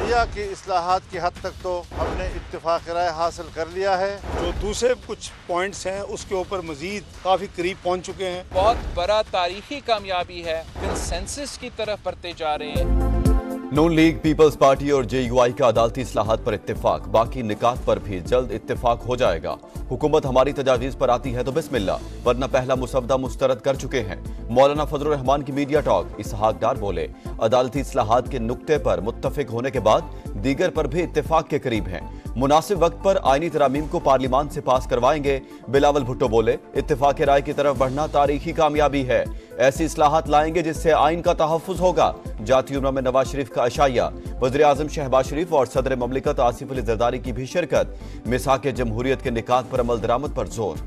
दुनिया की इस्लाहात की हद तक तो हमने इत्तेफाक राय हासिल कर लिया है। जो दूसरे कुछ पॉइंट्स हैं उसके ऊपर मजीद काफ़ी करीब पहुंच चुके हैं। बहुत बड़ा तारीखी कामयाबी है, कंसेंसस की तरफ बढ़ते जा रहे हैं। नून लीग, पीपल्स पार्टी और JUI का अदालती इस्लाहात पर इत्तेफाक, बाकी निकात पर भी जल्द इत्तेफाक हो जाएगा। हुकूमत हमारी तजावीज़ पर आती है तो बिस्मिल्लाह, वरना पहला मुसवदा मुस्तरद कर चुके हैं। मौलाना फजलुर रहमान की मीडिया टॉक। इसहाक डार बोले, अदालती इस्लाहात के नुक्ते पर मुत्तफिक होने के बाद दीगर पर भी इत्तेफाक के करीब हैं। मुनासिब वक्त पर आईनी तरामीम को पार्लियामान से पास करवाएंगे। बिलावल भुट्टो बोले, इत्तेफाक राय की तरफ बढ़ना तारीखी कामयाबी है। ऐसी इस्लाहात लाएंगे जिससे आइन का तहफ़्फ़ुज़ होगा। जाती उम्र में नवाज शरीफ का अशाया, वज़ीर आज़म शहबाज शरीफ और सदर ममलिकत आसिफ अली ज़रदारी की भी शिरकत। मिसाक जमहूरियत के निकात पर अमल दरामद पर जोर।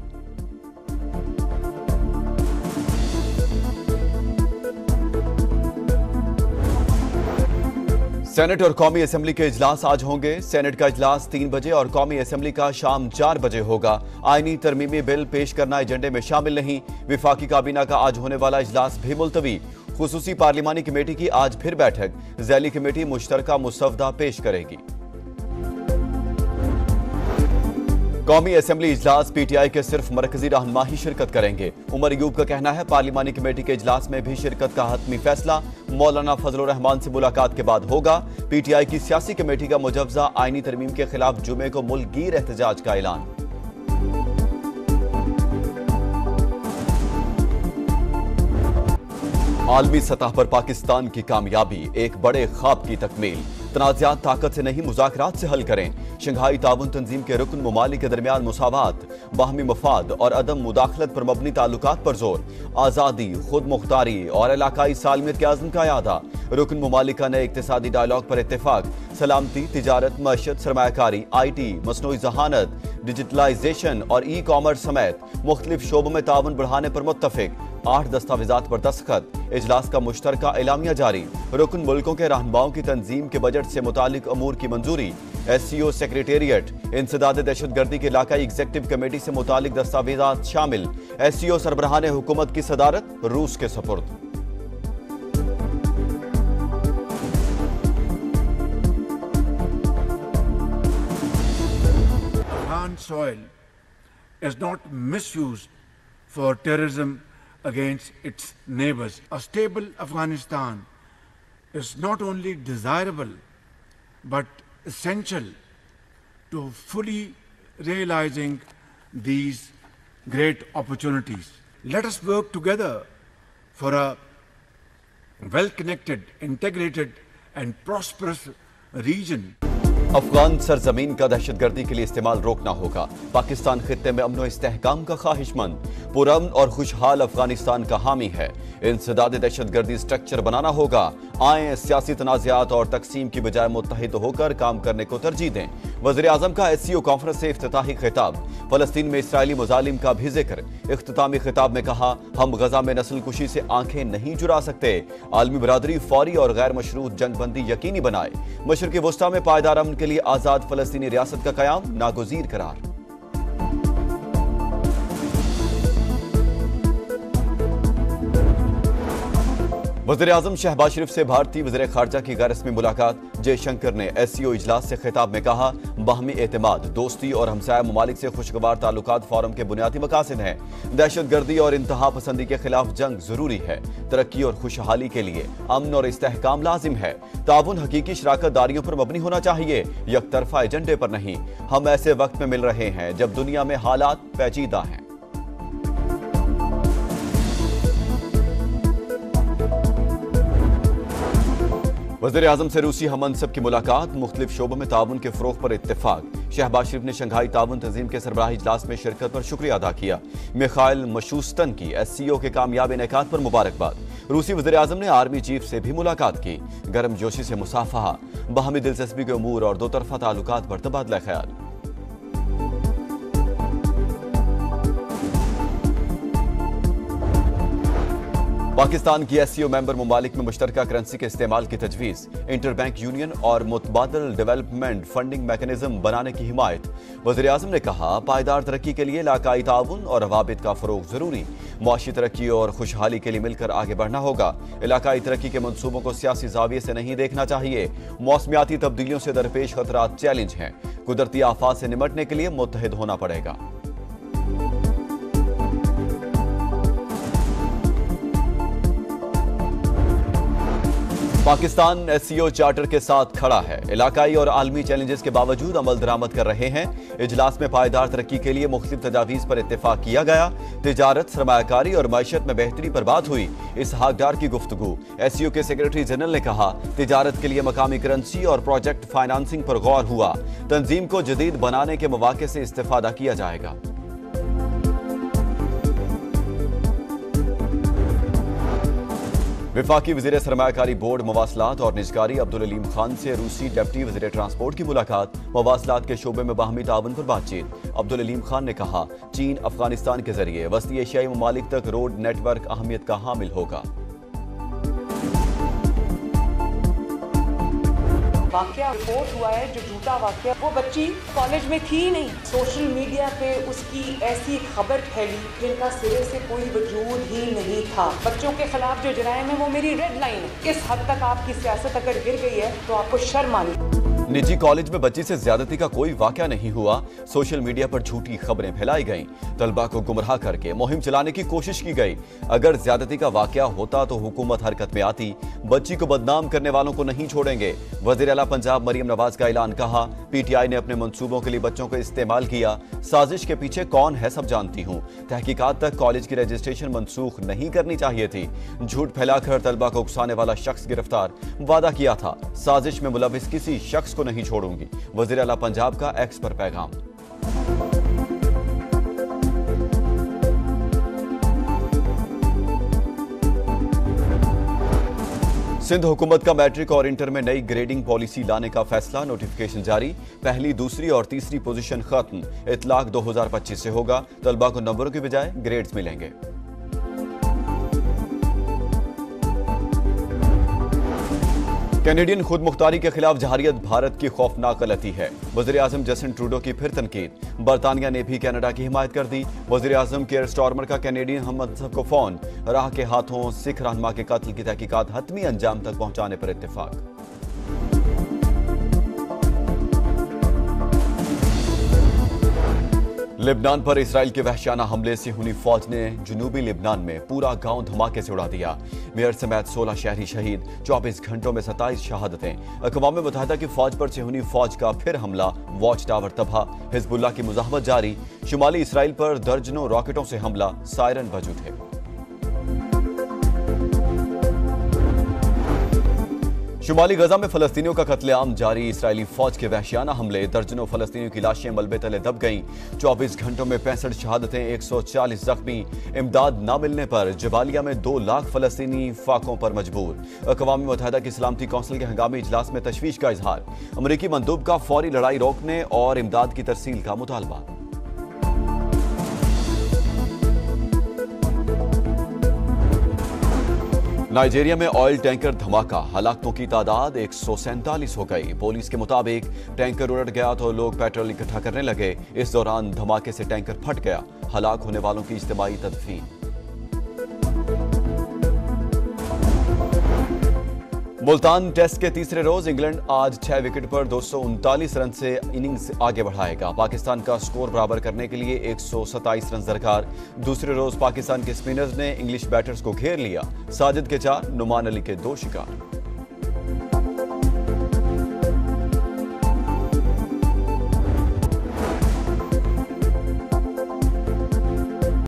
सेनेट और कौमी असेंबली के इजलास आज होंगे। सेनेट का इजलास 3 बजे और कौमी असेंबली का शाम 4 बजे होगा। आईनी तरमीमी बिल पेश करना एजेंडे में शामिल नहीं। विफाकी काबीना का आज होने वाला इजलास भी मुलतवी। खुसूसी पार्लिमानी कमेटी की आज फिर बैठक। ज़ैली कमेटी मुश्तरका मुसवदा पेश करेगी। कौमी असेंबली इजलास PTI के सिर्फ मरकजी रहनुमा ही शिरकत करेंगे। उमर अयूब का कहना है, पार्लिमानी कमेटी के इजलास में भी शिरकत का हतमी फैसला मौलाना फजलुर रहमान से मुलाकात के बाद होगा। PTI की सियासी कमेटी का मुजवजा आईनी तरमीम के खिलाफ जुमे को मुल्कगीर एहतजाज का ऐलान। आलमी सतह पर पाकिस्तान की कामयाबी एक बड़े ख्वाब की तकमील। तनाज़ात ताकत से नहीं, मुज़ाकरात से हल करें। शंघाई ताउन तंजीम के रुकन ममालिक के दरमियान मुसावात, बाहमी मफाद और अदम मुदाखलत पर मबनी ताल्लुकात पर जोर। आज़ादी, खुद मुख्तारी और इलाकाई सालमियत के आज़म का यादा। रुकन ममालिक का नए इक्तिसादी डायलॉग पर इत्तेफाक। सलामती, तिजारत, मईशत, सरमायाकारी, IT, मसनूई जहानत, डिजिटलाइजेशन और ई-कॉमर्स समेत मुख्तलिफ शोबों में ताउन बढ़ाने पर मुत्तफिक। 8 दस्तावेजात पर दस्तखत। इजलास का मुश्तरका एलामिया जारी। रुकन मुल्कों के रहनुमाओं की तंजीम के बजट से मुतालिक अमूर की मंजूरी। SCO सेक्रेटेरिएट, इंसदाद दहशतगर्दी के इलाकाई एग्जीक्यूटिव कमेटी से मुतालिक दस्तावेजात शामिल। SCO सरबराहान हुकूमत की सदारत रूस के सपुर्द। Afghan soil is not misused for terrorism against its neighbors. A stable Afghanistan is not only desirable but essential to fully realizing these great opportunities. Let us work together for a well-connected, integrated and prosperous region. Afghan सरजमीन का दहशतगर्दी के लिए इस्तेमाल रोकना होगा। पाकिस्तान खित्ते में अमन व इस्तेहकाम का ख्वाहिशमंद, पुरअमन और खुशहाल अफगानिस्तान का हामी है। इंसदाद दहशतगर्दी स्ट्रक्चर बनाना होगा। आए सियासी तनाज़ात और तकसीम की बजाय मुत्तहिद होकर काम करने को तरजीह दें। वज़ीर आज़म का SCO कॉन्फ्रेंस से इफ्तिताही खिताब। फलस्तीन में इसराइली मुजालिम का भी जिक्र। इख्तितामी खिताब में कहा, हम गजा में नस्ल कुशी से आंखें नहीं चुरा सकते। आलमी बरादरी फौरी और गैर मशरूत जंगबंदी यकीनी बनाए। मशरिक़ी वस्ता में पायदार अमन के लिए आजाद फलस्तीनी रियासत का कयाम नागुज़ीर करार। वज़ीर आज़म शहबाज शरीफ से भारतीय वज़ीर ख़ारजा की गैर रस्मी मुलाकात। जयशंकर ने SCO इजलास से खिताब में कहा, बाहमी एतमाद, दोस्ती और हमसाया ममालिक से खुशगवार ताल्लुकात फोरम के बुनियादी मकासद हैं। दहशतगर्दी और इंतहा पसंदी के खिलाफ जंग जरूरी है। तरक्की और खुशहाली के लिए अमन और इस्तेहकाम लाजिम है। ताउन हकीकी शराकत दारियों पर मबनी होना चाहिए, यकतरफा एजेंडे पर नहीं। हम ऐसे वक्त में मिल रहे हैं जब दुनिया में हालात पेचीदा हैं। वज़ीर आज़म से रूसी हममनसब की मुलाकात। मुख्तलिफ शोबों में ताउन के फ़रोग़ पर इत्तेफाक। शहबाज शरीफ ने शंघाई ताउन तंजीम के सरबराही इजलास में शिरकत पर शुक्रिया अदा किया। मिखाइल मशूस्तन की SCO के कामयाब इनेकात पर मुबारकबाद। रूसी वज़ीर आज़म ने आर्मी चीफ से भी मुलाकात की। गर्म जोशी से मुसाफहा, बाहमी दिलचस्पी के उमूर और दो तरफा ताल्लुकात पर तबादला ख्याल। पाकिस्तान की SCO मेंबर ममालिक में मुश्तरका करेंसी के इस्तेमाल की तजवीज़। इंटर बैंक यूनियन और मुतबादल डेवलपमेंट फंडिंग मैकेनिज्म बनाने की हिमायत। वज़ीर आज़म ने कहा, पायदार तरक्की के लिए इलाकाई ताउन और रवाबित का फ़रोग़ ज़रूरी। मुआशी तरक्की और खुशहाली के लिए मिलकर आगे बढ़ना होगा। इलाकाई तरक्की के मंसूबों को सियासी जाविये से नहीं देखना चाहिए। मौसमियाती तब्दीलियों से दरपेश खतरात चैलेंज हैं। कुदरती आफात से निपटने के लिए मुत्तहिद होना पड़ेगा। पाकिस्तान SCO चार्टर के साथ खड़ा है। इलाकाई और आलमी चैलेंजेस के बावजूद अमल दरामद कर रहे हैं। इजलास में पायदार तरक्की के लिए मुख्तलिफ तजावीज़ पर इत्तेफाक किया गया। तिजारत, सरमायाकारी और मईशत में बेहतरी पर बात हुई। इसहाक डार की गुफ्तगू। SCO के सेक्रेटरी जनरल ने कहा, तिजारत के लिए मकामी करेंसी और प्रोजेक्ट फाइनेंसिंग पर गौर हुआ। तंजीम को जदीद बनाने के मौके से इस्तेफादा किया जाएगा। विफाकी वज़ीर सरमायाकारी बोर्ड मवासलात और निजकारी अब्दुल अलीम खान से रूसी डिप्टी वज़ीर ट्रांसपोर्ट की मुलाकात। मवासलात के शोबे में बाहमी ताउन पर बातचीत। अब्दुल अलीम खान ने कहा, चीन अफगानिस्तान के जरिए वस्ती एशियाई ममालिक तक रोड नेटवर्क अहमियत का हामिल होगा। वाकया रिपोर्ट हुआ है जो झूठा वाकया, वो बच्ची कॉलेज में थी ही नहीं। सोशल मीडिया पे उसकी ऐसी खबर फैली जिनका सिरे से कोई वजूद ही नहीं था। बच्चों के खिलाफ जो जराइम है वो मेरी रेड लाइन है। इस हद तक आपकी सियासत अगर गिर गई है तो आपको शर्म आनी। निजी कॉलेज में बच्ची से ज्यादती का कोई वाकया नहीं हुआ। सोशल मीडिया पर झूठी खबरें फैलाई गईं। तलबा को गुमराह करके मुहिम चलाने की कोशिश की गई। अगर ज्यादती का वाकया होता तो हुकूमत हरकत में आती। बच्ची को बदनाम करने वालों को नहीं छोड़ेंगे। वज़ीर आला पंजाब मरियम नवाज का ऐलान। कहा, PTI ने अपने मंसूबों के लिए बच्चों को इस्तेमाल किया। साजिश के पीछे कौन है सब जानती हूँ। तहकीकात तक कॉलेज की रजिस्ट्रेशन मनसूख नहीं करनी चाहिए थी। झूठ फैलाकर तलबा को उकसाने वाला शख्स गिरफ्तार। वादा किया था, साजिश में मुलविस किसी शख्स को नहीं छोड़ूंगी। वज़ीर आला पंजाब का एक्स पर पैगाम। सिंध हुकूमत का मैट्रिक और इंटर में नई ग्रेडिंग पॉलिसी लाने का फैसला। नोटिफिकेशन जारी। पहली, दूसरी और तीसरी पोजीशन खत्म। इतलाक 2025 से होगा। तलबा को नंबरों की बजाय ग्रेड्स मिलेंगे। कैनेडियन खुद मुख्तारी के खिलाफ जहारियत भारत की खौफनाक गलती है। वज़ीर आज़म जस्टिन ट्रूडो की फिर तनकीद। बरतानिया ने भी कनाडा की हिमायत कर दी। वज़ीर आज़म केयर स्टार्मर का कैनेडियन हम मनसब को फोन। राह के हाथों सिख रहनुमा के कत्ल की तहकीकात हतमी अंजाम तक पहुंचाने पर इत्तेफाक। लेबनान पर इसराइल के वहशियाना हमले से हुनी फौज ने जनूबी लेबनान में पूरा गांव धमाके से उड़ा दिया। मेयर समेत 16 शहरी शहीद। 24 घंटों में 27 शहादतें। अक़वाम मुत्तहिदा की फौज पर से हुनी फौज का फिर हमला। वॉच टावर तबाह। हिजबुल्लाह की मुज़ाहमत जारी। शुमाली इसराइल पर दर्जनों रॉकेटों से हमला। सायरन बज उठे। शुमाली गजा में फलस्तीनियों का कत्लेआम जारी। इसराइली फौज के वहशियाना हमले। दर्जनों फलस्तीनियों की लाशें मलबे तले दब गईं। 24 घंटों में 65 शहादतें, 140 जख्मी। इमदाद न मिलने पर जबालिया में 2 लाख फलस्तीनी फाकों पर मजबूर। अक़वाम मुत्तहिदा की सलामती कौंसिल के हंगामी इजलास में तशवीश का इजहार। अमरीकी मंदूब का फौरी लड़ाई रोकने और इमदाद की तरसील का मुतालबा। नाइजीरिया में ऑयल टैंकर धमाका। हलाकतों की तादाद 147 हो गई। पुलिस के मुताबिक टैंकर उलट गया तो लोग पेट्रोल इकट्ठा करने लगे। इस दौरान धमाके से टैंकर फट गया। हलाक होने वालों की इज्तिमाई तदफीन। मुल्तान टेस्ट के तीसरे रोज इंग्लैंड आज 6 विकेट पर 239 रन से इनिंग्स आगे बढ़ाएगा। पाकिस्तान का स्कोर बराबर करने के लिए 127 रन दरकार। दूसरे रोज पाकिस्तान के स्पिनर्स ने इंग्लिश बैटर्स को घेर लिया। साजिद के 4, नुमान अली के 2 शिकार।